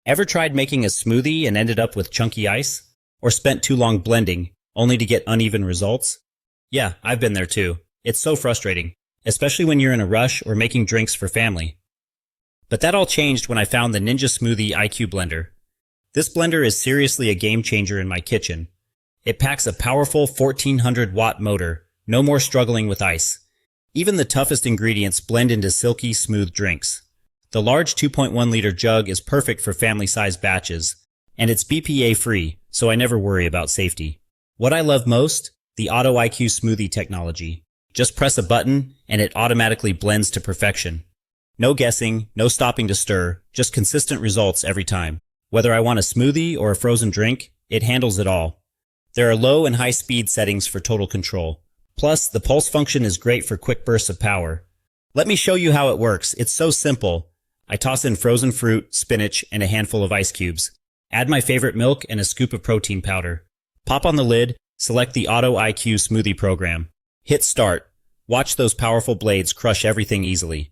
Ever tried making a smoothie and ended up with chunky ice? Or spent too long blending, only to get uneven results? Yeah, I've been there too. It's so frustrating, especially when you're in a rush or making drinks for family. But that all changed when I found the Ninja Smoothie IQ blender. This blender is seriously a game changer in my kitchen. It packs a powerful 1400-watt motor, no more struggling with ice. Even the toughest ingredients blend into silky, smooth drinks. The large 2.1-liter jug is perfect for family-sized batches, and it's BPA-free, so I never worry about safety. What I love most? The Auto IQ Smoothie technology. Just press a button, and it automatically blends to perfection. No guessing, no stopping to stir, just consistent results every time. Whether I want a smoothie or a frozen drink, it handles it all. There are low and high speed settings for total control. Plus, the pulse function is great for quick bursts of power. Let me show you how it works. It's so simple. I toss in frozen fruit, spinach, and a handful of ice cubes. Add my favorite milk and a scoop of protein powder. Pop on the lid, select the Auto IQ Smoothie program. Hit start. Watch those powerful blades crush everything easily.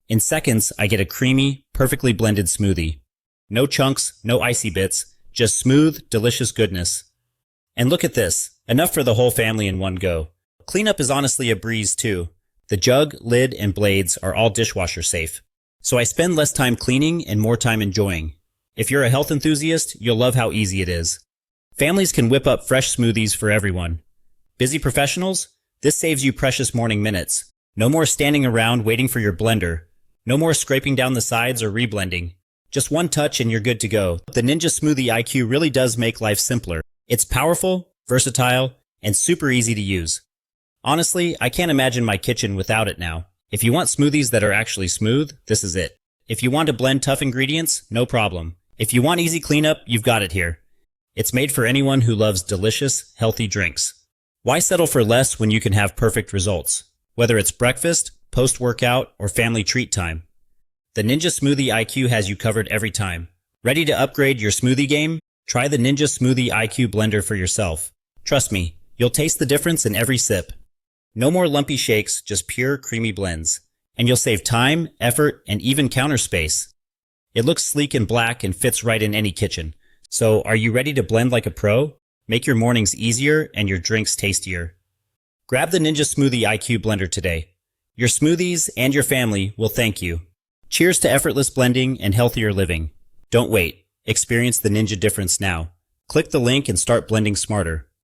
In seconds, I get a creamy, perfectly blended smoothie. No chunks, no icy bits, just smooth, delicious goodness. And look at this, enough for the whole family in one go. Cleanup is honestly a breeze too. The jug, lid, and blades are all dishwasher safe. So I spend less time cleaning and more time enjoying. If you're a health enthusiast, you'll love how easy it is. Families can whip up fresh smoothies for everyone. Busy professionals? This saves you precious morning minutes. No more standing around waiting for your blender. No more scraping down the sides or reblending. Just one touch and you're good to go. The Ninja Smoothie IQ really does make life simpler. It's powerful, versatile, and super easy to use. Honestly, I can't imagine my kitchen without it now. If you want smoothies that are actually smooth, this is it. If you want to blend tough ingredients, no problem. If you want easy cleanup, you've got it here. It's made for anyone who loves delicious, healthy drinks. Why settle for less when you can have perfect results? Whether it's breakfast, post-workout, or family treat time. The Ninja Smoothie IQ has you covered every time. Ready to upgrade your smoothie game? Try the Ninja Smoothie IQ blender for yourself. Trust me, you'll taste the difference in every sip. No more lumpy shakes, just pure, creamy blends. And you'll save time, effort, and even counter space. It looks sleek and black and fits right in any kitchen. So, are you ready to blend like a pro? Make your mornings easier and your drinks tastier. Grab the Ninja Smoothie IQ blender today. Your smoothies and your family will thank you. Cheers to effortless blending and healthier living. Don't wait. Experience the Ninja difference now. Click the link and start blending smarter.